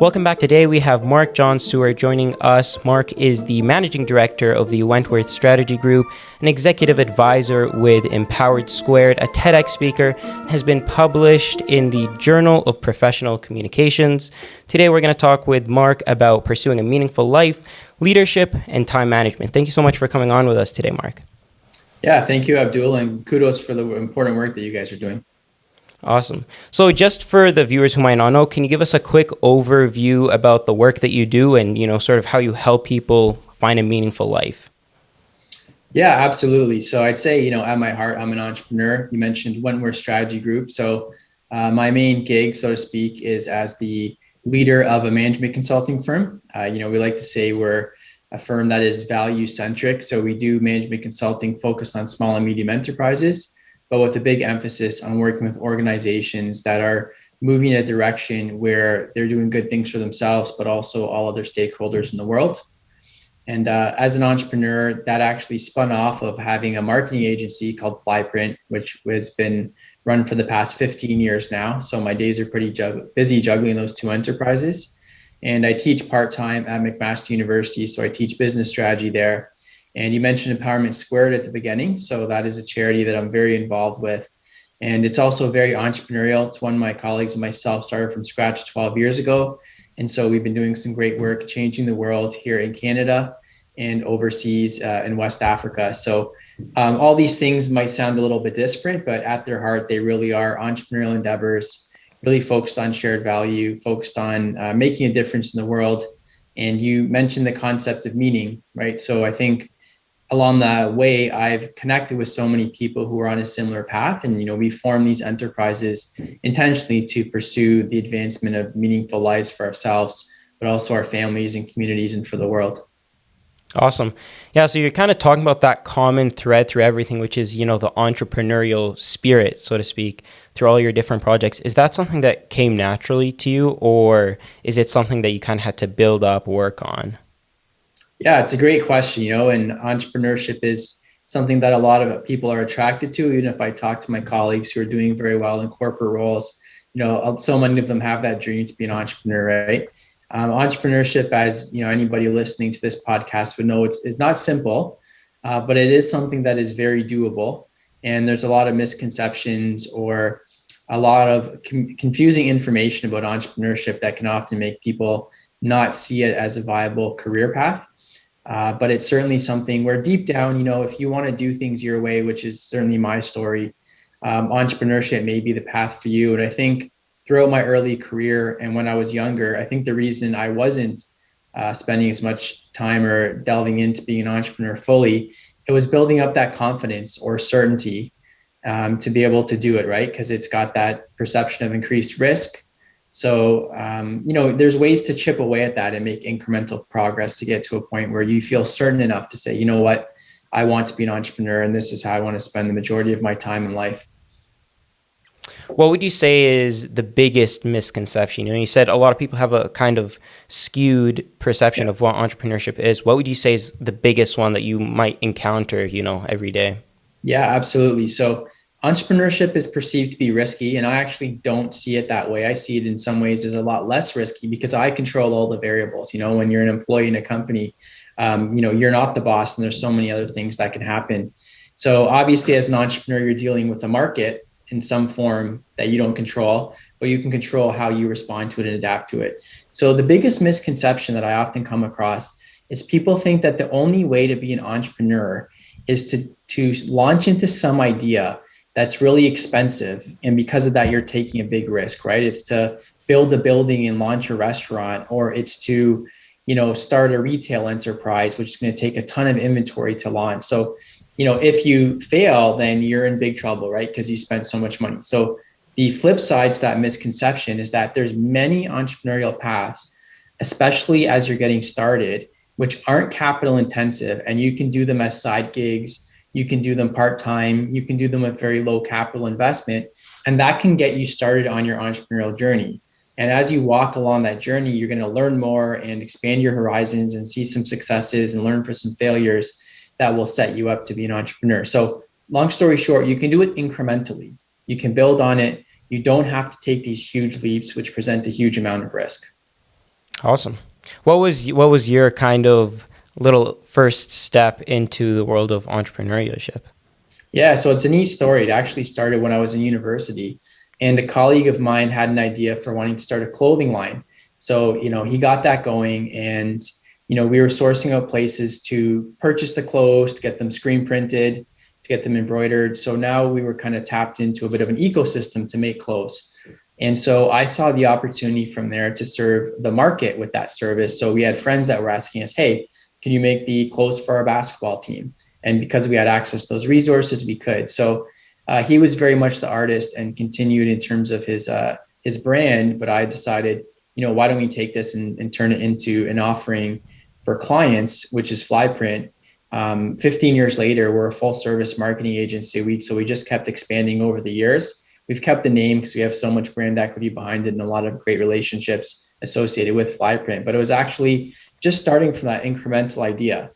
Welcome back. Today we have Mark John Stewart joining us. Mark is the managing director of the Wentworth Strategy Group, an executive advisor with Empowered Squared, a TEDx speaker, has been published in the Journal of Professional Communications. Today we're going to talk with Mark about pursuing a meaningful life, leadership, and time management. Thank you so much for coming on with us today, Mark. Yeah, thank you, Abdul, and kudos for the important work that you guys are doing. Awesome. So just for the viewers who might not know, can you give us a quick overview about the work that you do and, sort of how you help people find a meaningful life? Yeah, absolutely. So I'd say, at my heart, I'm an entrepreneur. You mentioned Wentworth Strategy Group. So my main gig, so to speak, is as the leader of a management consulting firm. We like to say we're a firm that is value centric. So we do management consulting focused on small and medium enterprises, but with a big emphasis on working with organizations that are moving in a direction where they're doing good things for themselves, but also all other stakeholders in the world. And as an entrepreneur, that actually spun off of having a marketing agency called Flyprint, which has been run for the past 15 years now. So my days are pretty busy juggling those two enterprises. And I teach part-time at McMaster University, so I teach business strategy there. And you mentioned Empowerment Squared at the beginning. So that is a charity that I'm very involved with. And it's also very entrepreneurial. It's one my colleagues and myself started from scratch 12 years ago. And so we've been doing some great work changing the world here in Canada and overseas in West Africa. So all these things might sound a little bit disparate, but at their heart, they really are entrepreneurial endeavors, really focused on shared value, focused on making a difference in the world. And you mentioned the concept of meaning, right? So I think along the way, I've connected with so many people who are on a similar path. And, we form these enterprises intentionally to pursue the advancement of meaningful lives for ourselves, but also our families and communities and for the world. Awesome. Yeah, so you're kind of talking about that common thread through everything, which is, the entrepreneurial spirit, so to speak, through all your different projects. Is that something that came naturally to you, or is it something that you kind of had to build up, work on? Yeah, it's a great question, and entrepreneurship is something that a lot of people are attracted to. Even if I talk to my colleagues who are doing very well in corporate roles, so many of them have that dream to be an entrepreneur, right? Entrepreneurship, as anybody listening to this podcast would know, it's not simple, but it is something that is very doable. And there's a lot of misconceptions or a lot of confusing information about entrepreneurship that can often make people not see it as a viable career path. But it's certainly something where deep down, if you want to do things your way, which is certainly my story, entrepreneurship may be the path for you. And I think throughout my early career and when I was younger, I think the reason I wasn't spending as much time or delving into being an entrepreneur fully, it was building up that confidence or certainty to be able to do it, right? Because it's got that perception of increased risk. So, there's ways to chip away at that and make incremental progress to get to a point where you feel certain enough to say, what, I want to be an entrepreneur and this is how I want to spend the majority of my time in life. What would you say is the biggest misconception? You said a lot of people have a kind of skewed perception of what entrepreneurship is. What would you say is the biggest one that you might encounter, every day? Yeah, absolutely. So entrepreneurship is perceived to be risky, and I actually don't see it that way. I see it in some ways as a lot less risky because I control all the variables. When you're an employee in a company, you're not the boss, and there's so many other things that can happen. So obviously, as an entrepreneur, you're dealing with a market in some form that you don't control, but you can control how you respond to it and adapt to it. So the biggest misconception that I often come across is people think that the only way to be an entrepreneur is to launch into some idea that's really expensive. And because of that, you're taking a big risk, right? It's to build a building and launch a restaurant, or it's to, start a retail enterprise, which is going to take a ton of inventory to launch. So, if you fail, then you're in big trouble, right? Because you spent so much money. So the flip side to that misconception is that there's many entrepreneurial paths, especially as you're getting started, which aren't capital intensive, and you can do them as side gigs. You can do them part-time. You can do them with very low capital investment, and that can get you started on your entrepreneurial journey. And as you walk along that journey, you're going to learn more and expand your horizons and see some successes and learn from some failures that will set you up to be an entrepreneur. So long story short, you can do it incrementally. You can build on it. You don't have to take these huge leaps, which present a huge amount of risk. Awesome. What was your kind of little first step into the world of entrepreneurship? Yeah, so it's a neat story. It actually started when I was in university, and a colleague of mine had an idea for wanting to start a clothing line. So, he got that going, and, we were sourcing out places to purchase the clothes, to get them screen printed, to get them embroidered. So now we were kind of tapped into a bit of an ecosystem to make clothes. And so I saw the opportunity from there to serve the market with that service. So we had friends that were asking us, hey, can you make the clothes for our basketball team? And because we had access to those resources, we could. So he was very much the artist and continued in terms of his brand. But I decided, why don't we take this and turn it into an offering for clients, which is Flyprint. 15 years later, we're a full service marketing agency. So we just kept expanding over the years. We've kept the name because we have so much brand equity behind it and a lot of great relationships associated with Flyprint. But it was actually just starting from that incremental idea.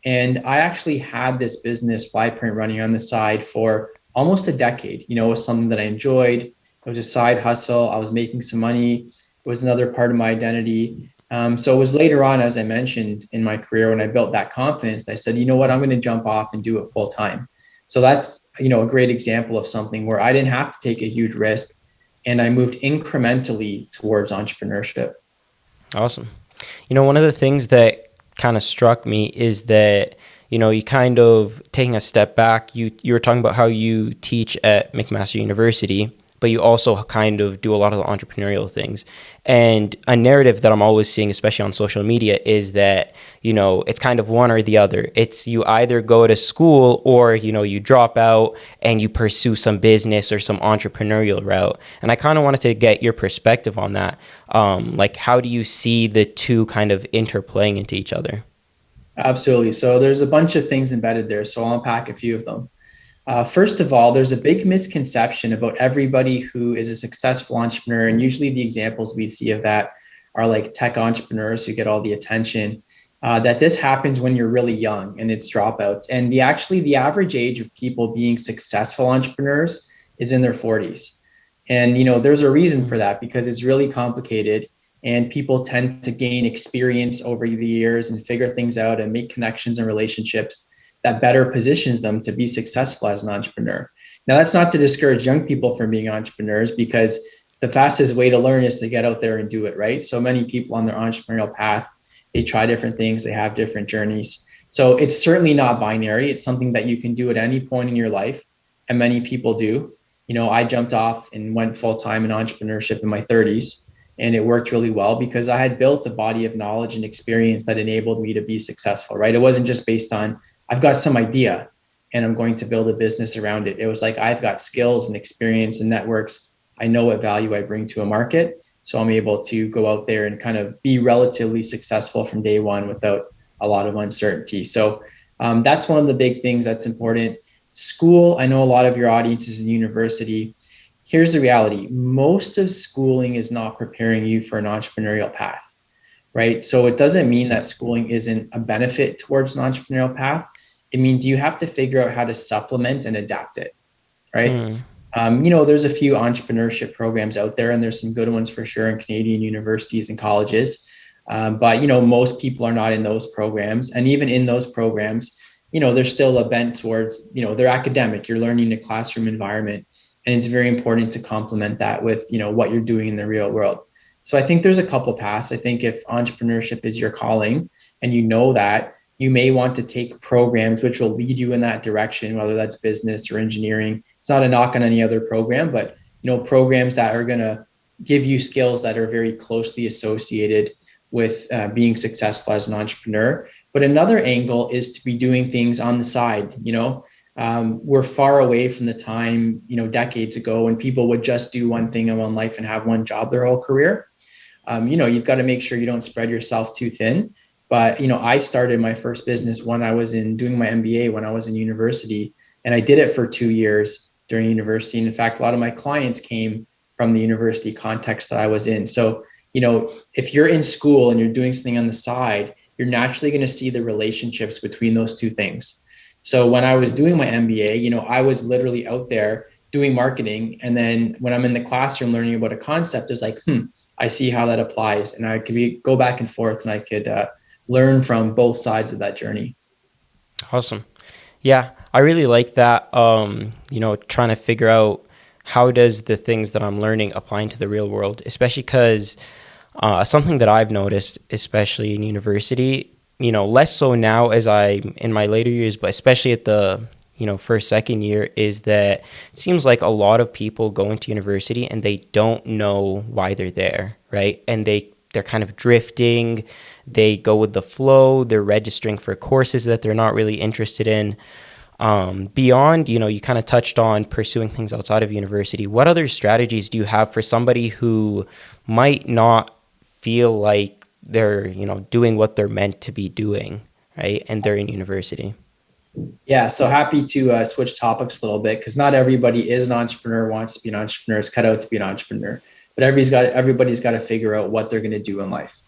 And I actually had this business, Flyprint, running on the side for almost a decade. It was something that I enjoyed. It was a side hustle. I was making some money. It was another part of my identity. So it was later on, as I mentioned, in my career when I built that confidence, that I said, you know what, I'm going to jump off and do it full time. So that's, a great example of something where I didn't have to take a huge risk and I moved incrementally towards entrepreneurship. Awesome. One of the things that kind of struck me is that, you kind of taking a step back, you were talking about how you teach at McMaster University, but you also kind of do a lot of the entrepreneurial things. And a narrative that I'm always seeing, especially on social media, is that, it's kind of one or the other. It's you either go to school or, you drop out and you pursue some business or some entrepreneurial route. And I kind of wanted to get your perspective on that. Like, how do you see the two kind of interplaying into each other? Absolutely. So there's a bunch of things embedded there. So I'll unpack a few of them. First of all, there's a big misconception about everybody who is a successful entrepreneur. And usually the examples we see of that are like tech entrepreneurs who get all the attention, that this happens when you're really young and it's dropouts. And the average age of people being successful entrepreneurs is in their 40s. And, there's a reason for that because it's really complicated and people tend to gain experience over the years and figure things out and make connections and relationships that better positions them to be successful as an entrepreneur. Now, that's not to discourage young people from being entrepreneurs because the fastest way to learn is to get out there and do it, right? So many people on their entrepreneurial path, they try different things, they have different journeys. So it's certainly not binary. It's something that you can do at any point in your life, and many people do. I jumped off and went full-time in entrepreneurship in my 30s, and it worked really well because I had built a body of knowledge and experience that enabled me to be successful, right? It wasn't just based on I've got some idea and I'm going to build a business around it. It was like I've got skills and experience and networks. I know what value I bring to a market. So I'm able to go out there and kind of be relatively successful from day one without a lot of uncertainty. So that's one of the big things that's important. School, I know a lot of your audience is in university. Here's the reality. Most of schooling is not preparing you for an entrepreneurial path. Right? So it doesn't mean that schooling isn't a benefit towards an entrepreneurial path. It means you have to figure out how to supplement and adapt it, right? There's a few entrepreneurship programs out there, and there's some good ones for sure in Canadian universities and colleges. But most people are not in those programs. And even in those programs, there's still a bent towards, they're academic. You're learning in a classroom environment. And it's very important to complement that with, what you're doing in the real world. So I think there's a couple paths. I think if entrepreneurship is your calling and that, you may want to take programs which will lead you in that direction, whether that's business or engineering. It's not a knock on any other program, but programs that are going to give you skills that are very closely associated with being successful as an entrepreneur. But another angle is to be doing things on the side. We're far away from the time, decades ago when people would just do one thing in one life and have one job their whole career. You've got to make sure you don't spread yourself too thin. But, I started my first business when I was doing my MBA when I was in university, and I did it for 2 years during university. And in fact, a lot of my clients came from the university context that I was in. So, if you're in school and you're doing something on the side, you're naturally going to see the relationships between those two things. So when I was doing my MBA, I was literally out there doing marketing. And then when I'm in the classroom learning about a concept, it's like, I see how that applies, and I could go back and forth, and I could learn from both sides of that journey. Awesome. Yeah, I really like that. Trying to figure out how does the things that I'm learning apply into the real world, especially because something that I've noticed, especially in university, less so now as I'm in my later years, but especially at the first, second year, is that it seems like a lot of people go into university and they don't know why they're there, right? And they're kind of drifting. They go with the flow. They're registering for courses that they're not really interested in. Beyond, you kind of touched on pursuing things outside of university. What other strategies do you have for somebody who might not feel like they're, doing what they're meant to be doing, right? And they're in university. Yeah, so happy to switch topics a little bit, because not everybody is an entrepreneur, wants to be an entrepreneur, is cut out to be an entrepreneur. But everybody's got to figure out what they're going to do in life.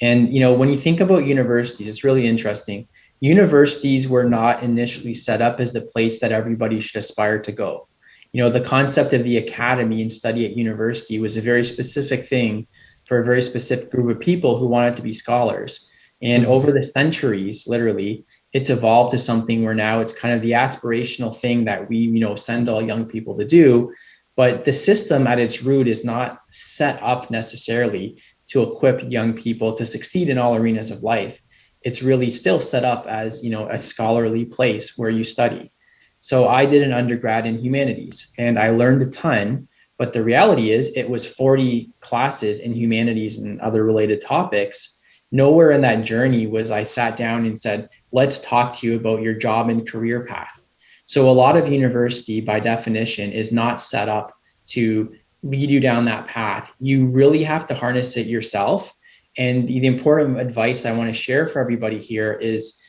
And when you think about universities, it's really interesting. Universities were not initially set up as the place that everybody should aspire to go. The concept of the academy and study at university was a very specific thing for a very specific group of people who wanted to be scholars. And over the centuries, literally, it's evolved to something where now it's kind of the aspirational thing that we, send all young people to do. But the system at its root is not set up necessarily to equip young people to succeed in all arenas of life. It's really still set up as, a scholarly place where you study. So I did an undergrad in humanities and I learned a ton, but the reality is it was 40 classes in humanities and other related topics. Nowhere in that journey was I sat down and said, let's talk to you about your job and career path. So a lot of university, by definition, is not set up to lead you down that path. You really have to harness it yourself. And the important advice I want to share for everybody here is,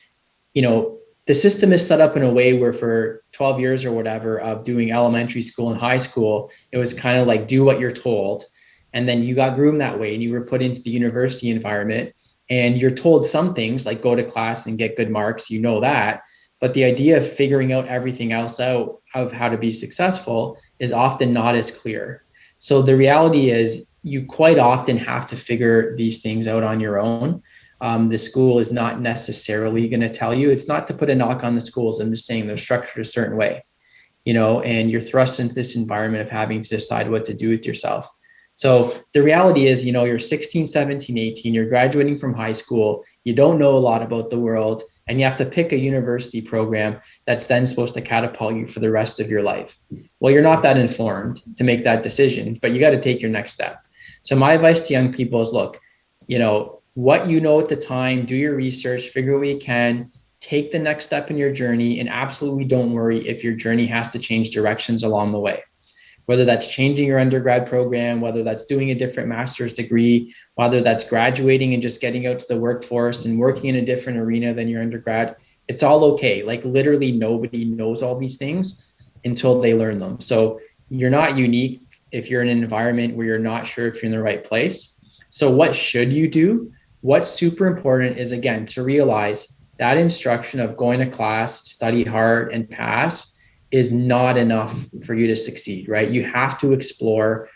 the system is set up in a way where for 12 years or whatever of doing elementary school and high school, it was kind of like do what you're told. And then you got groomed that way and you were put into the university environment. And you're told some things like go to class and get good marks, that. But the idea of figuring out everything else out of how to be successful is often not as clear. So the reality is you quite often have to figure these things out on your own. The school is not necessarily going to tell you. It's not to put a knock on the schools. I'm just saying they're structured a certain way, and you're thrust into this environment of having to decide what to do with yourself. So the reality is, you're 16, 17, 18, you're graduating from high school, you don't know a lot about the world, and you have to pick a university program that's then supposed to catapult you for the rest of your life. Well, you're not that informed to make that decision, but you got to take your next step. So my advice to young people is, look, what you know at the time, do your research, figure out what you can, take the next step in your journey, and absolutely don't worry if your journey has to change directions along the way. Whether that's changing your undergrad program, whether that's doing a different master's degree, whether that's graduating and just getting out to the workforce and working in a different arena than your undergrad, it's all okay. Like literally nobody knows all these things until they learn them. So you're not unique if you're in an environment where you're not sure if you're in the right place. So what should you do? What's super important is, again, to realize that instruction of going to class, study hard, and pass is not enough for you to succeed, right? You have to explore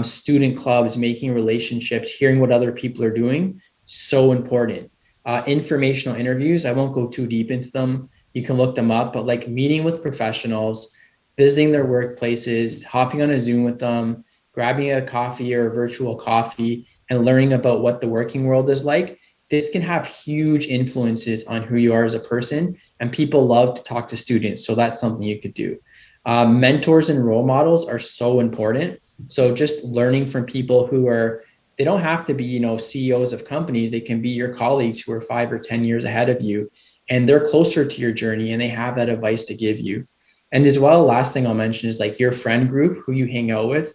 student clubs, making relationships, hearing what other people are doing. So important. Informational interviews, I won't go too deep into them. You can look them up, but like meeting with professionals, visiting their workplaces, hopping on a Zoom with them, grabbing a coffee or a virtual coffee and learning about what the working world is like. This can have huge influences on who you are as a person, and people love to talk to students. So that's something you could do. Mentors and role models are so important. So just learning from people they don't have to be, CEOs of companies. They can be your colleagues who are 5 or 10 years ahead of you, and they're closer to your journey and they have that advice to give you. And as well, last thing I'll mention is like your friend group, who you hang out with.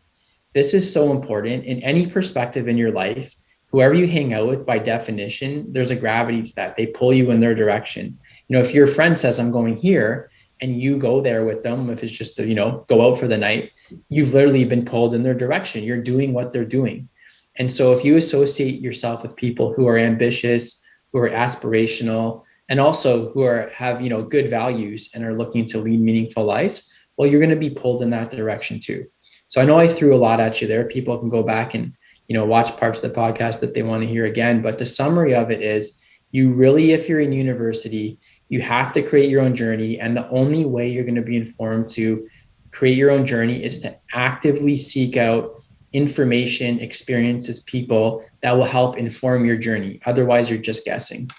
This is so important in any perspective in your life. Whoever you hang out with, by definition, there's a gravity to that. They pull you in their direction. If your friend says, I'm going here, and you go there with them, if it's just to, go out for the night, you've literally been pulled in their direction. You're doing what they're doing. And so if you associate yourself with people who are ambitious, who are aspirational, and also who have, good values and are looking to lead meaningful lives, well, you're going to be pulled in that direction too. So I know I threw a lot at you there. People can go back and watch parts of the podcast that they want to hear again. But the summary of it is, you really, if you're in university, you have to create your own journey. And the only way you're going to be informed to create your own journey is to actively seek out information, experiences, people that will help inform your journey. Otherwise, you're just guessing.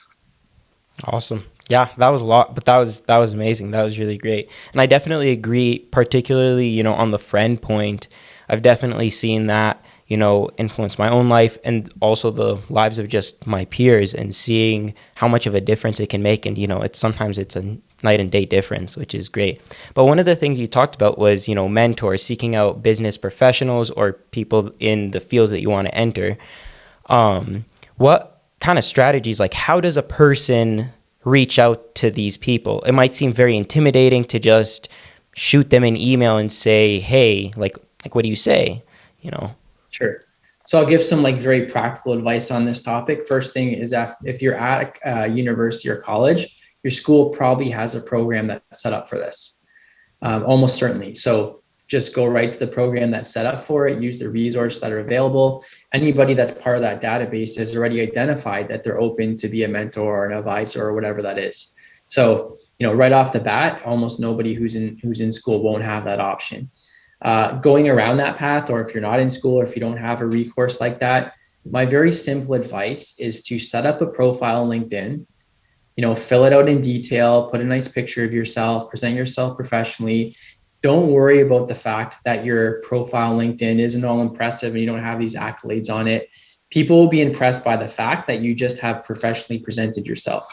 Awesome. Yeah, that was a lot, but that was amazing. That was really great. And I definitely agree, particularly, on the friend point. I've definitely seen that, influence my own life and also the lives of just my peers, and seeing how much of a difference it can make. And, sometimes it's a night and day difference, which is great. But one of the things you talked about was, mentors, seeking out business professionals or people in the fields that you want to enter. What kind of strategies, like how does a person reach out to these people? It might seem very intimidating to just shoot them an email and say, hey, like what do you say? Sure. So I'll give some very practical advice on this topic. First thing is, if you're at a university or college, your school probably has a program that's set up for this, almost certainly. So just go right to the program that's set up for it. Use the resources that are available. Anybody that's part of that database has already identified that they're open to be a mentor or an advisor or whatever that is. So, right off the bat, almost nobody who's in school won't have that option. Going around that path, or if you're not in school or if you don't have a recourse like that, my very simple advice is to set up a profile on LinkedIn, fill it out in detail, put a nice picture of yourself, present yourself professionally. Don't worry about the fact that your profile on LinkedIn isn't all impressive and you don't have these accolades on it. People will be impressed by the fact that you just have professionally presented yourself.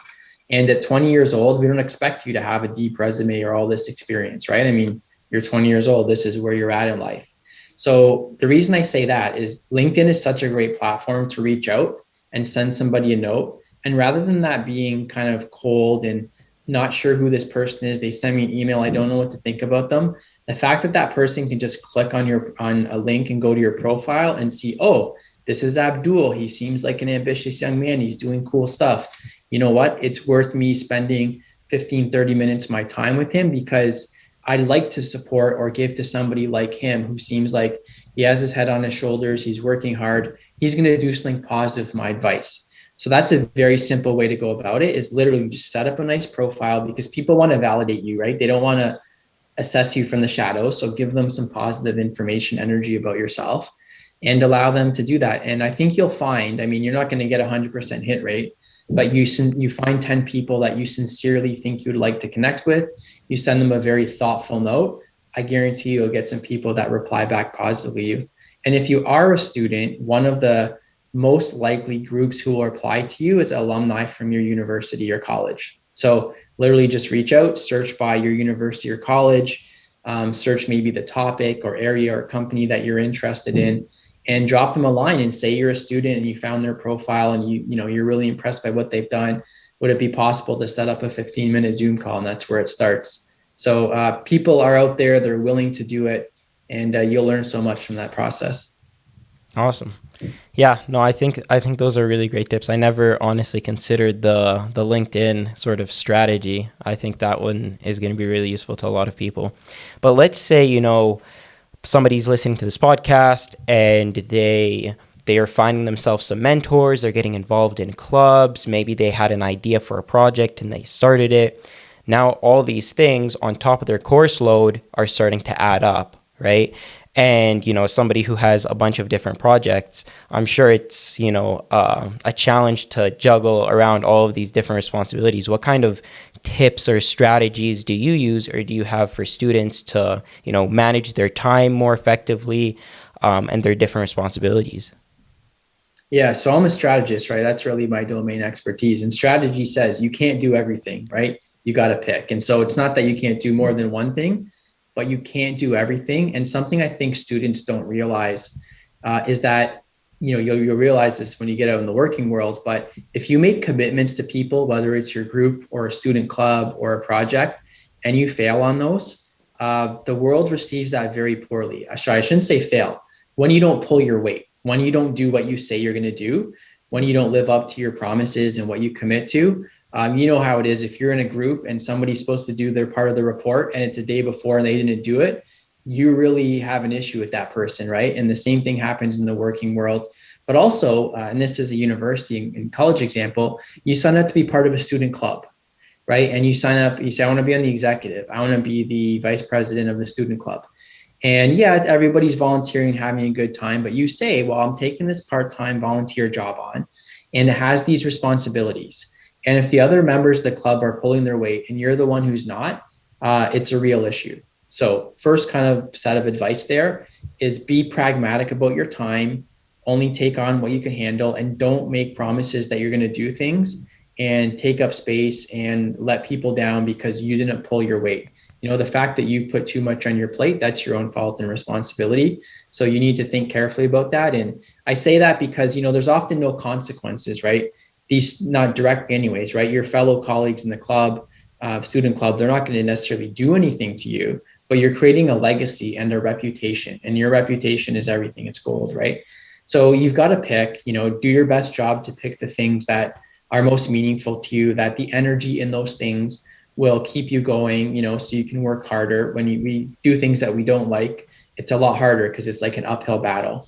And at 20 years old, we don't expect you to have a deep resume or all this experience, right? I mean, you're 20 years old. This is where you're at in life. So the reason I say that is LinkedIn is such a great platform to reach out and send somebody a note. And rather than that being kind of cold and not sure who this person is, they send me an email, I don't know what to think about them. The fact that that person can just click on a link and go to your profile and see, oh, this is Abdul. He seems like an ambitious young man. He's doing cool stuff. You know what? It's worth me spending 15, 30 minutes of my time with him, because I'd like to support or give to somebody like him who seems like he has his head on his shoulders. He's working hard. He's going to do something positive with my advice. So that's a very simple way to go about it, is literally just set up a nice profile, because people want to validate you, right? They don't want to assess you from the shadows. So give them some positive information, energy about yourself, and allow them to do that. And I think you'll find, you're not going to get 100% hit rate, but you find 10 people that you sincerely think you'd like to connect with. You send them a very thoughtful note. I guarantee you'll get some people that reply back positively. And if you are a student, one of the most likely groups who will reply to you is alumni from your university or college. So literally just reach out, search by your university or college, search maybe the topic or area or company that you're interested in, and drop them a line and say you're a student and you found their profile and you're really impressed by what they've done. Would it be possible to set up a 15-minute Zoom call? And that's where it starts. So people are out there, they're willing to do it, and you'll learn so much from that process. Awesome. Yeah, no, I think those are really great tips. I never honestly considered the LinkedIn sort of strategy. I think that one is going to be really useful to a lot of people. But let's say, somebody's listening to this podcast and they are finding themselves some mentors, they're getting involved in clubs, maybe they had an idea for a project and they started it. Now all these things on top of their course load are starting to add up, right? And, somebody who has a bunch of different projects, I'm sure it's, a challenge to juggle around all of these different responsibilities. What kind of tips or strategies do you use or do you have for students to, manage their time more effectively and their different responsibilities? Yeah, so I'm a strategist, right? That's really my domain expertise. And strategy says you can't do everything, right? You got to pick. And so it's not that you can't do more than one thing, but you can't do everything. And something I think students don't realize is that, you'll realize this when you get out in the working world, but if you make commitments to people, whether it's your group or a student club or a project, and you fail on those, the world receives that very poorly. Sorry, I shouldn't say fail. When you don't pull your weight, when you don't do what you say you're going to do, when you don't live up to your promises and what you commit to, you know how it is. If you're in a group and somebody's supposed to do their part of the report and it's a day before and they didn't do it, you really have an issue with that person, right? And the same thing happens in the working world. But also, and this is a university and college example, you sign up to be part of a student club, right? And you sign up, you say, I want to be on the executive. I want to be the vice president of the student club. And yeah, everybody's volunteering, having a good time, but you say, well, I'm taking this part-time volunteer job on, and it has these responsibilities. And if the other members of the club are pulling their weight and you're the one who's not, it's a real issue. So first kind of set of advice there is be pragmatic about your time, only take on what you can handle, and don't make promises that you're going to do things and take up space and let people down because you didn't pull your weight. The fact that you put too much on your plate, that's your own fault and responsibility. So you need to think carefully about that. And I say that because, there's often no consequences, right? These not direct anyways, right? Your fellow colleagues in the club, student club, they're not going to necessarily do anything to you, but you're creating a legacy and a reputation, and your reputation is everything. It's gold, right? So you've got to pick, do your best job to pick the things that are most meaningful to you, that the energy in those things will keep you going, so you can work harder. When we do things that we don't like, it's a lot harder because it's like an uphill battle.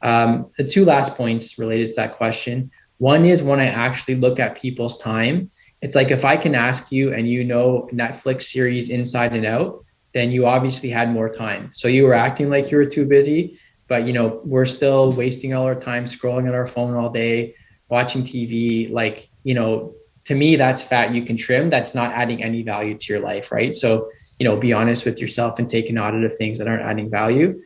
The two last points related to that question. One is when I actually look at people's time, it's like if I can ask you and Netflix series inside and out, then you obviously had more time. So you were acting like you were too busy, but we're still wasting all our time scrolling on our phone all day, watching TV. Like, to me, that's fat you can trim. That's not adding any value to your life, right? So, be honest with yourself and take an audit of things that aren't adding value.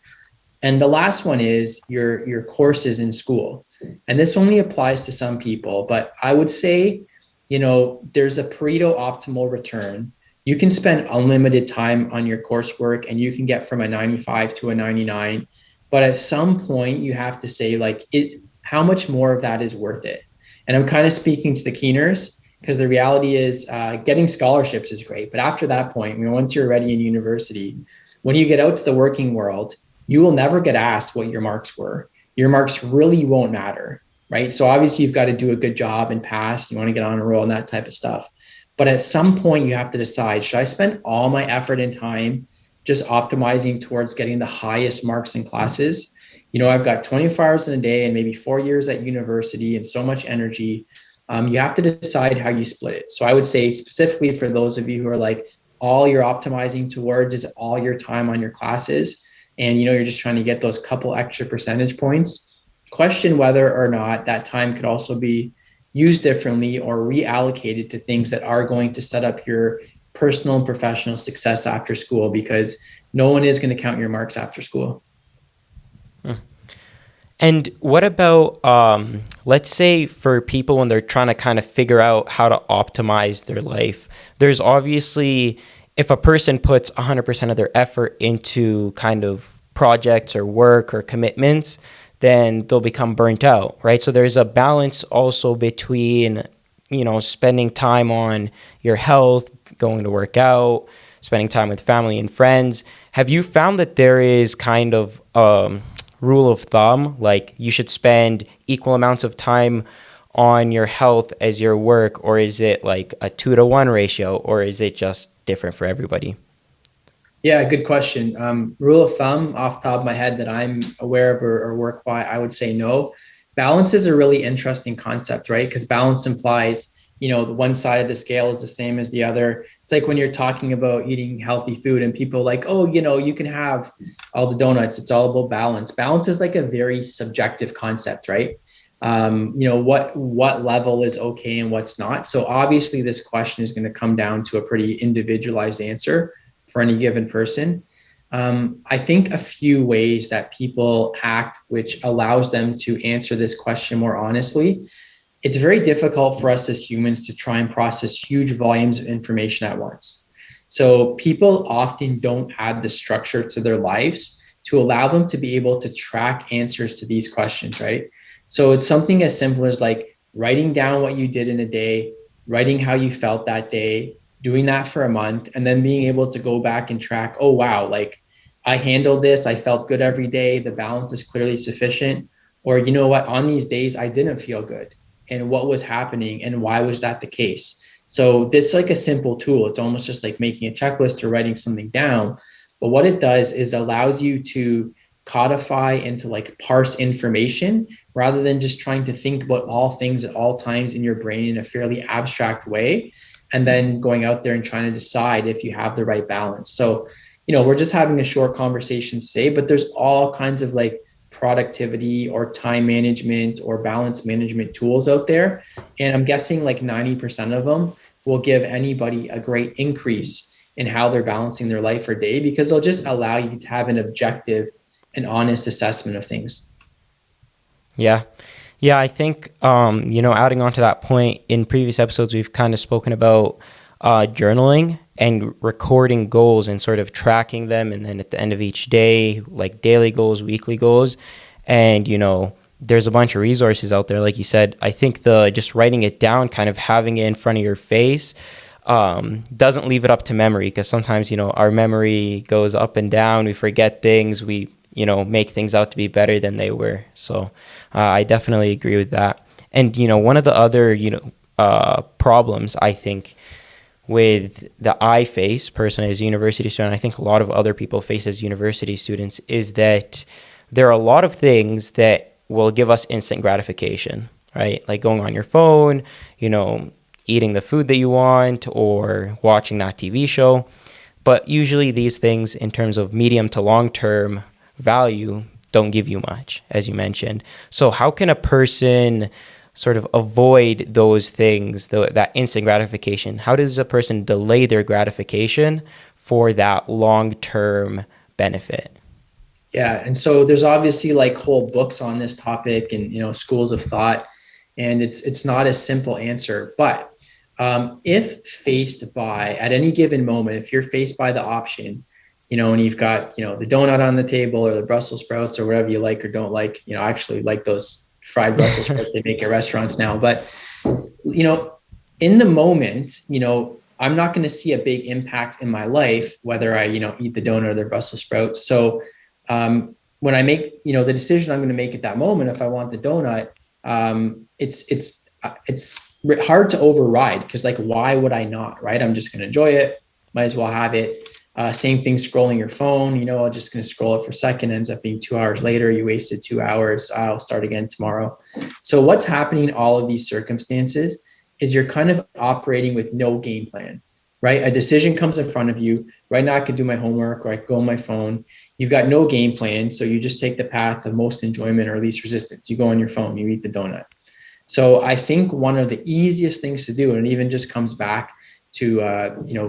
And the last one is your courses in school. And this only applies to some people, but I would say, there's a Pareto optimal return. You can spend unlimited time on your coursework and you can get from a 95 to a 99. But at some point you have to say, like, how much more of that is worth it? And I'm kind of speaking to the keeners, because the reality is getting scholarships is great. But after that point, once you're ready in university, when you get out to the working world, you will never get asked what your marks were. Your marks really won't matter, right? So obviously you've got to do a good job and pass. You want to get on a roll and that type of stuff. But at some point you have to decide, should I spend all my effort and time just optimizing towards getting the highest marks in classes? I've got 24 hours in a day and maybe 4 years at university and so much energy. You have to decide how you split it. So I would say specifically for those of you who are like, all you're optimizing towards is all your time on your classes, and you're just trying to get those couple extra percentage points, question whether or not that time could also be used differently or reallocated to things that are going to set up your personal and professional success after school, because no one is going to count your marks after school. And what about, let's say for people when they're trying to kind of figure out how to optimize their life, there's obviously, if a person puts 100% of their effort into kind of projects or work or commitments, then they'll become burnt out, right? So there's a balance also between, spending time on your health, going to work out, spending time with family and friends. Have you found that there is kind of rule of thumb, like you should spend equal amounts of time on your health as your work, or is it like a 2-to-1 ratio, or is it just different for everybody? Yeah, good question. Rule of thumb off the top of my head that I'm aware of or work by, I would say no. Balance is a really interesting concept, right? Because balance implies, the one side of the scale is the same as the other. It's like when you're talking about eating healthy food and people are like, oh, you can have all the donuts. It's all about balance. Balance is like a very subjective concept, right? What level is okay and what's not. So obviously this question is going to come down to a pretty individualized answer for any given person. I think a few ways that people act, which allows them to answer this question more honestly. It's very difficult for us as humans to try and process huge volumes of information at once. So people often don't add the structure to their lives to allow them to be able to track answers to these questions, right? So it's something as simple as like writing down what you did in a day, writing how you felt that day, doing that for a month, and then being able to go back and track, oh, wow, like I handled this, I felt good every day, the balance is clearly sufficient. Or you know what, on these days, I didn't feel good. And what was happening and why was that the case? So this is like a simple tool. It's almost just like making a checklist or writing something down. But what it does is allows you to codify and to like parse information rather than just trying to think about all things at all times in your brain in a fairly abstract way, and then going out there and trying to decide if you have the right balance. So, we're just having a short conversation today, but there's all kinds of like productivity or time management or balance management tools out there. And I'm guessing like 90% of them will give anybody a great increase in how they're balancing their life or day, because they'll just allow you to have an objective and honest assessment of things. Yeah. Yeah, I think, adding on to that point, in previous episodes, we've kind of spoken about journaling and recording goals and sort of tracking them. And then at the end of each day, like daily goals, weekly goals. And, there's a bunch of resources out there. Like you said, I think just writing it down, kind of having it in front of your face, doesn't leave it up to memory, because sometimes, our memory goes up and down. We forget things. We make things out to be better than they were. So I definitely agree with that. And, one of the other, problems I think with that I face personally as a university student, I think a lot of other people face as university students, is that there are a lot of things that will give us instant gratification, right? Like going on your phone, eating the food that you want or watching that TV show. But usually these things in terms of medium to long-term value don't give you much, as you mentioned. So how can a person sort of avoid those things, that instant gratification? How does a person delay their gratification for that long-term benefit? Yeah, and so there's obviously like whole books on this topic and schools of thought, and it's not a simple answer. But if faced by at any given moment, if you're faced by the option, and you've got the donut on the table or the Brussels sprouts or whatever you like or don't like, I actually like those fried Brussels sprouts they make at restaurants now. But in the moment, I'm not going to see a big impact in my life whether I eat the donut or the Brussels sprouts. So when I make, the decision I'm going to make at that moment, if I want the donut, it's hard to override, because like, why would I not, right? I'm just going to enjoy it. Might as well have it. Same thing, scrolling your phone, I'm just going to scroll it for a second, ends up being 2 hours later. You wasted 2 hours. I'll start again tomorrow. So what's happening in all of these circumstances is you're kind of operating with no game plan, right? A decision comes in front of you. Right now I could do my homework or I could go on my phone. You've got no game plan. So you just take the path of most enjoyment or least resistance. You go on your phone, you eat the donut. So I think one of the easiest things to do, and it even just comes back to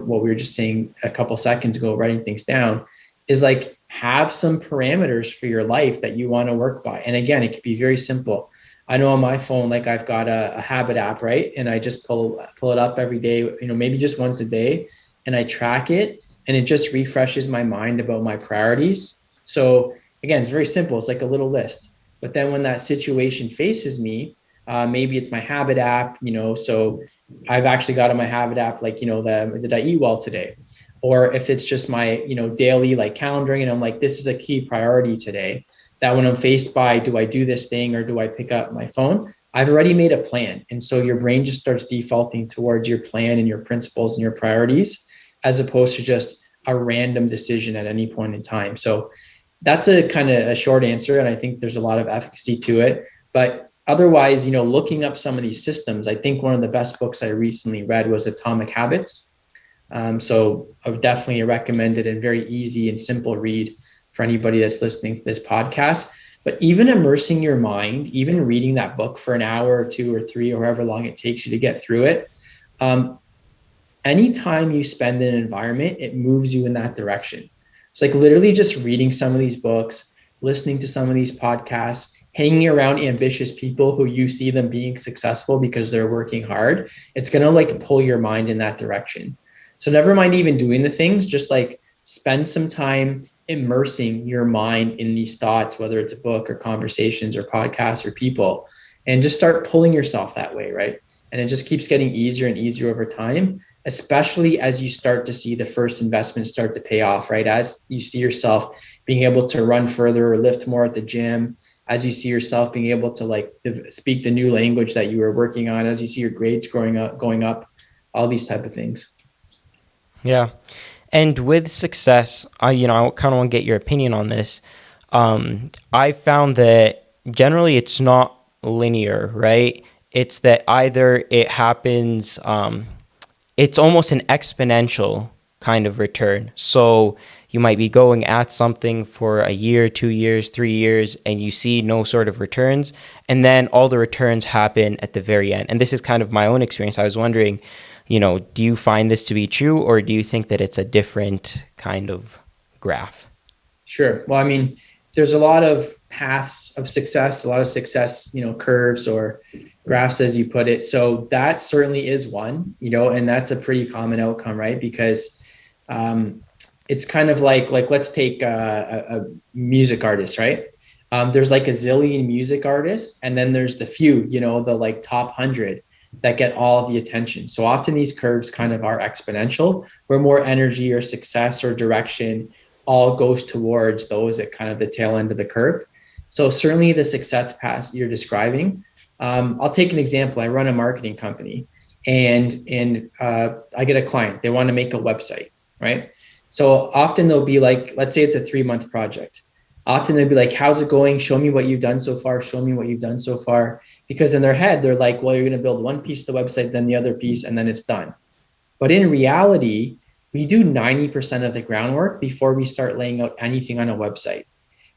what we were just saying a couple seconds ago, writing things down, is like have some parameters for your life that you want to work by. And again, it could be very simple. I know on my phone, like I've got a habit app, right? And I just pull it up every day, maybe just once a day, and I track it, and it just refreshes my mind about my priorities. So again, it's very simple. It's like a little list. But then when that situation faces me, maybe it's my habit app, so I've actually got on my habit app, like, did I eat well today? Or if it's just my, daily like calendaring, and I'm like, this is a key priority today, that when I'm faced by, do I do this thing or do I pick up my phone? I've already made a plan. And so your brain just starts defaulting towards your plan and your principles and your priorities, as opposed to just a random decision at any point in time. So that's a kind of a short answer. And I think there's a lot of efficacy to it. But otherwise, looking up some of these systems, I think one of the best books I recently read was Atomic Habits. So I would definitely recommend it, and very easy and simple read for anybody that's listening to this podcast. But even immersing your mind, even reading that book for an hour or 2 or 3 or however long it takes you to get through it, anytime you spend in an environment, it moves you in that direction. It's like literally just reading some of these books, listening to some of these podcasts, hanging around ambitious people who you see them being successful because they're working hard. It's going to like pull your mind in that direction. So never mind even doing the things, just like spend some time immersing your mind in these thoughts, whether it's a book or conversations or podcasts or people, and just start pulling yourself that way, right? And it just keeps getting easier and easier over time, especially as you start to see the first investments start to pay off, right? As you see yourself being able to run further or lift more at the gym, as you see yourself being able to like speak the new language that you were working on, as you see your grades going up, all these type of things. Yeah. And with success, I kind of want to get your opinion on this. I found that generally it's not linear, right? It's that either it happens, it's almost an exponential kind of return. So you might be going at something for a year, 2 years, 3 years, and you see no sort of returns. And then all the returns happen at the very end. And this is kind of my own experience. I was wondering, do you find this to be true, or do you think that it's a different kind of graph? Sure. Well, I mean, there's a lot of paths of success, a lot of success, curves or graphs, as you put it. So that certainly is one, and that's a pretty common outcome, right? Because it's kind of like let's take a music artist, right? There's like a zillion music artists, and then there's the few, the like top 100 that get all of the attention. So often these curves kind of are exponential, where more energy or success or direction all goes towards those at kind of the tail end of the curve. So certainly the success path you're describing. I'll take an example. I run a marketing company, and I get a client. They want to make a website, right? So often they'll be like, let's say it's a 3-month project. Often they'll be like, how's it going? Show me what you've done so far. Show me what you've done so far. Because in their head, they're like, well, you're going to build one piece of the website, then the other piece, and then it's done. But in reality, we do 90% of the groundwork before we start laying out anything on a website,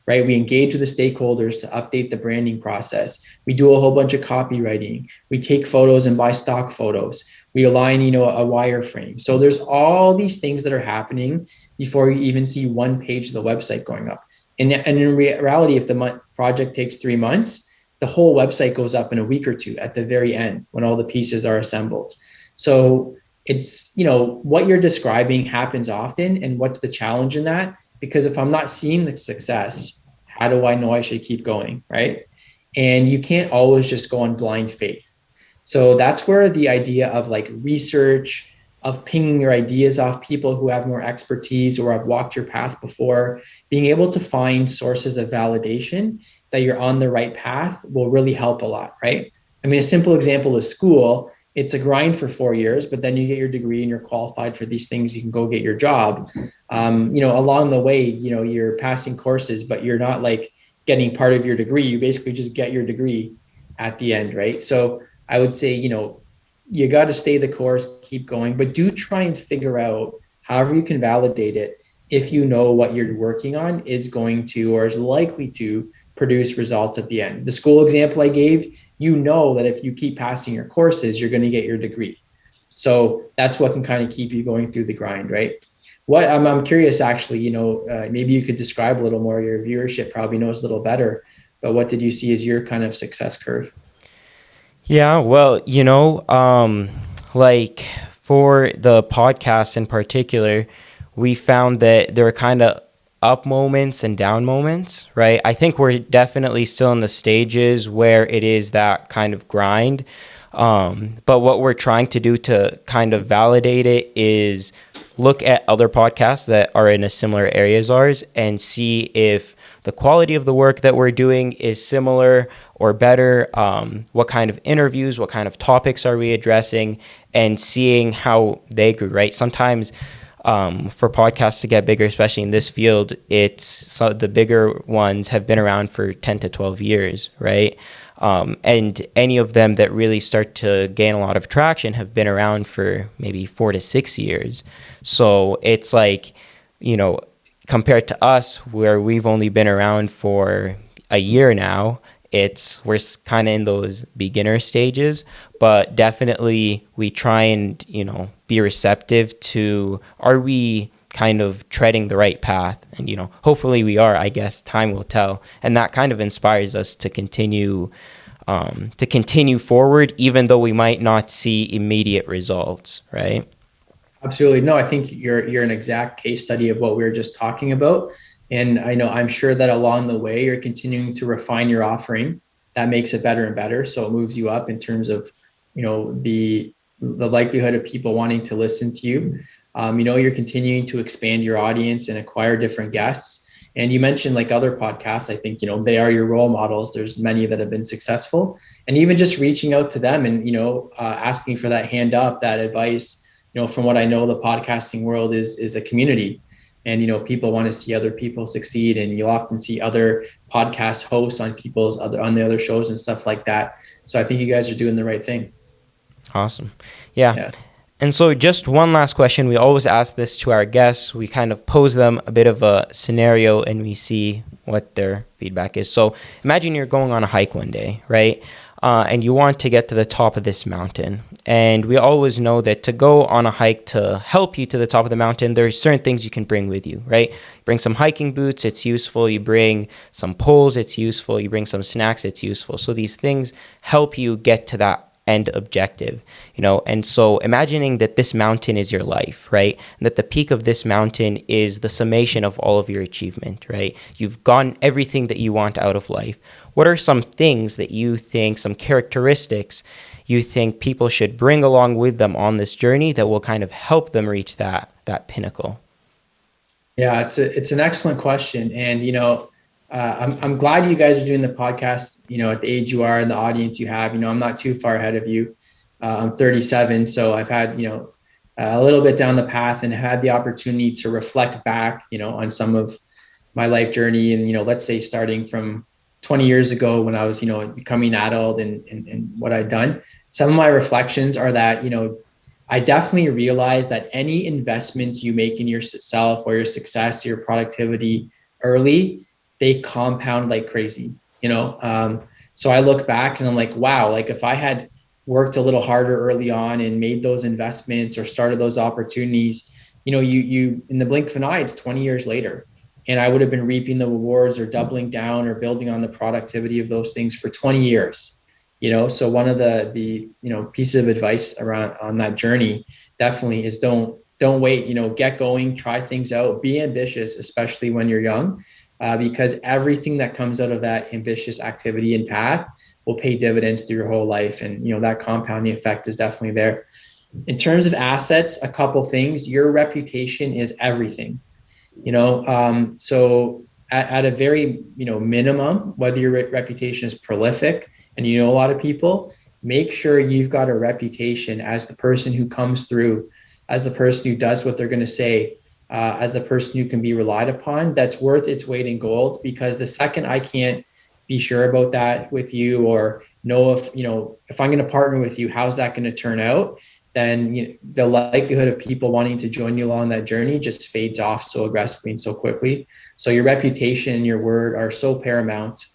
right? We engage with the stakeholders to update the branding process. We do a whole bunch of copywriting. We take photos and buy stock photos. We align, a wireframe. So there's all these things that are happening before you even see one page of the website going up. And in reality, if the project takes 3 months, the whole website goes up in a week or two at the very end when all the pieces are assembled. So it's, what you're describing happens often. And what's the challenge in that? Because if I'm not seeing the success, how do I know I should keep going, right? And you can't always just go on blind faith. So that's where the idea of like research, of pinging your ideas off people who have more expertise or have walked your path before, being able to find sources of validation that you're on the right path will really help a lot, right? I mean, a simple example is school. It's a grind for 4 years, but then you get your degree and you're qualified for these things. You can go get your job. Along the way, you're passing courses, but you're not like getting part of your degree. You basically just get your degree at the end, right? So I would say, you got to stay the course, keep going, but do try and figure out however you can validate it if you know what you're working on is going to or is likely to produce results at the end. The school example I gave, that if you keep passing your courses, you're going to get your degree. So that's what can kind of keep you going through the grind, right? What I'm curious, actually, maybe you could describe a little more. Your viewership probably knows a little better, but what did you see as your kind of success curve? Yeah, well, like for the podcast in particular, we found that there are kind of up moments and down moments, right? I think we're definitely still in the stages where it is that kind of grind. But what we're trying to do to kind of validate it is look at other podcasts that are in a similar area as ours and see if the quality of the work that we're doing is similar or better. What kind of interviews, what kind of topics are we addressing, and seeing how they grew, right? Sometimes for podcasts to get bigger, especially in this field, the bigger ones have been around for 10 to 12 years, right? And any of them that really start to gain a lot of traction have been around for maybe 4 to 6 years. So it's like, compared to us, where we've only been around for a year now, we're kind of in those beginner stages, but definitely we try and, be receptive to, are we kind of treading the right path? And, hopefully we are. I guess time will tell. And that kind of inspires us to continue forward, even though we might not see immediate results, right? Absolutely. No, I think you're an exact case study of what we were just talking about. And I'm sure that along the way, you're continuing to refine your offering. That makes it better and better. So it moves you up in terms of, the likelihood of people wanting to listen to you. You're continuing to expand your audience and acquire different guests. And you mentioned like other podcasts, I think, they are your role models. There's many that have been successful, and even just reaching out to them and, asking for that hand up, that advice. From what I know, the podcasting world is a community. And, people want to see other people succeed. And you'll often see other podcast hosts on on the other shows and stuff like that. So I think you guys are doing the right thing. Awesome. Yeah. Yeah. And so just one last question. We always ask this to our guests. We kind of pose them a bit of a scenario and we see what their feedback is. So imagine you're going on a hike one day, right? And you want to get to the top of this mountain. And we always know that to go on a hike to help you to the top of the mountain, there are certain things you can bring with you, right? Bring some hiking boots, it's useful. You bring some poles, it's useful. You bring some snacks, it's useful. So these things help you get to that end objective, and so imagining that this mountain is your life, right? And that the peak of this mountain is the summation of all of your achievement, right? You've gotten everything that you want out of life. What are some things that you think, some characteristics you think people should bring along with them on this journey that will kind of help them reach that pinnacle? Yeah, it's an excellent question. And, I'm glad you guys are doing the podcast, at the age you are and the audience you have. I'm not too far ahead of you. I'm 37, so I've had, a little bit down the path and had the opportunity to reflect back, on some of my life journey. And, let's say starting from 20 years ago when I was, becoming adult and what I'd done. Some of my reflections are that, I definitely realized that any investments you make in yourself or your success, your productivity early, they compound like crazy, so I look back and I'm like, wow, like if I had worked a little harder early on and made those investments or started those opportunities, you in the blink of an eye, it's 20 years later. And I would have been reaping the rewards or doubling down or building on the productivity of those things for 20 years, so one of the pieces of advice around on that journey definitely is don't wait, get going, try things out, be ambitious, especially when you're young. Because everything that comes out of that ambitious activity and path will pay dividends through your whole life. And, that compounding effect is definitely there. In terms of assets, a couple things. Your reputation is everything, so at a very, minimum, whether your reputation is prolific and a lot of people, make sure you've got a reputation as the person who comes through, as the person who does what they're going to say, as the person who can be relied upon, that's worth its weight in gold. Because the second I can't be sure about that with you or know if I'm going to partner with you, how's that going to turn out, then the likelihood of people wanting to join you along that journey just fades off so aggressively and so quickly. So your reputation and your word are so paramount.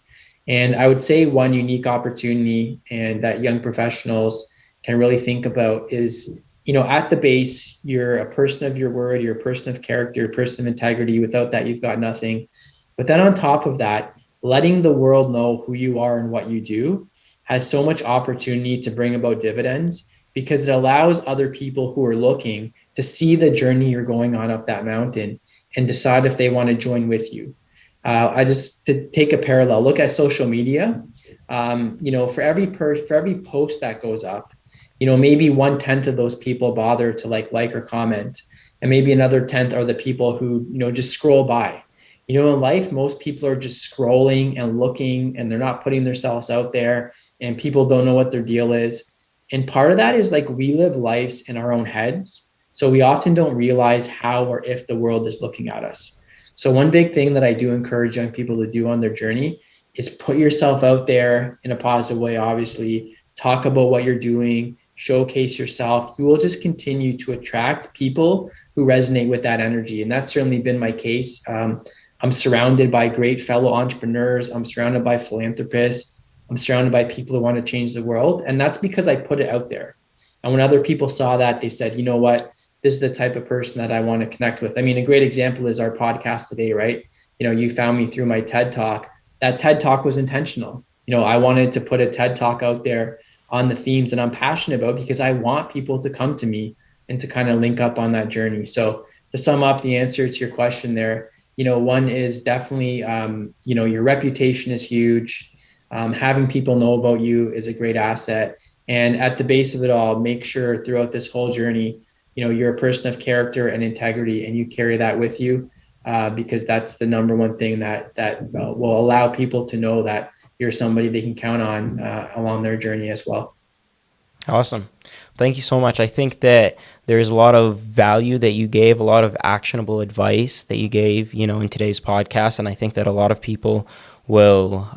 And I would say one unique opportunity and that young professionals can really think about is, at the base, you're a person of your word, you're a person of character, a person of integrity. Without that, you've got nothing. But then on top of that, letting the world know who you are and what you do has so much opportunity to bring about dividends, because it allows other people who are looking to see the journey you're going on up that mountain and decide if they want to join with you. To take a parallel, look at social media. For every post that goes up, maybe 1/10 of those people bother to like or comment, and maybe another 10th are the people who, just scroll by. In life, most people are just scrolling and looking, and they're not putting themselves out there, and people don't know what their deal is. And part of that is like we live lives in our own heads, so we often don't realize how or if the world is looking at us. So one big thing that I do encourage young people to do on their journey is put yourself out there in a positive way, obviously. Talk about what you're doing, showcase yourself. You will just continue to attract people who resonate with that energy. And that's certainly been my case. I'm surrounded by great fellow entrepreneurs. I'm surrounded by philanthropists. I'm surrounded by people who want to change the world. And that's because I put it out there. And when other people saw that, they said, you know what, this is the type of person that I want to connect with. I mean, a great example is our podcast today, right? You found me through my TED Talk. That TED Talk was intentional. I wanted to put a TED Talk out there on the themes that I'm passionate about, because I want people to come to me and to kind of link up on that journey. So to sum up the answer to your question there, one is definitely, your reputation is huge. Having people know about you is a great asset. And at the base of it all, make sure throughout this whole journey, you're a person of character and integrity, and you carry that with you, because that's the number one thing that will allow people to know that you're somebody they can count on along their journey as well. Awesome. Thank you so much. I think that there's a lot of value that you gave, a lot of actionable advice that you gave, in today's podcast. And I think that a lot of people will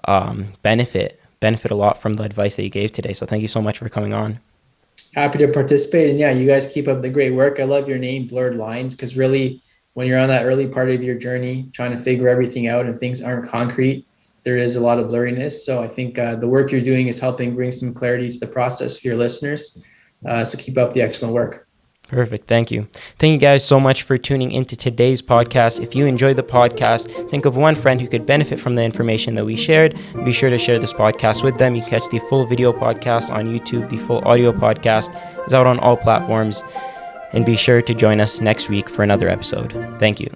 benefit a lot from the advice that you gave today. So thank you so much for coming on. Happy to participate. And yeah, you guys keep up the great work. I love your name, Blurred Lines, because really when you're on that early part of your journey, trying to figure everything out and things aren't concrete, there is a lot of blurriness. So I think the work you're doing is helping bring some clarity to the process for your listeners. So keep up the excellent work. Perfect. Thank you. Thank you guys so much for tuning into today's podcast. If you enjoyed the podcast, think of one friend who could benefit from the information that we shared. Be sure to share this podcast with them. You can catch the full video podcast on YouTube. The full audio podcast is out on all platforms. And be sure to join us next week for another episode. Thank you.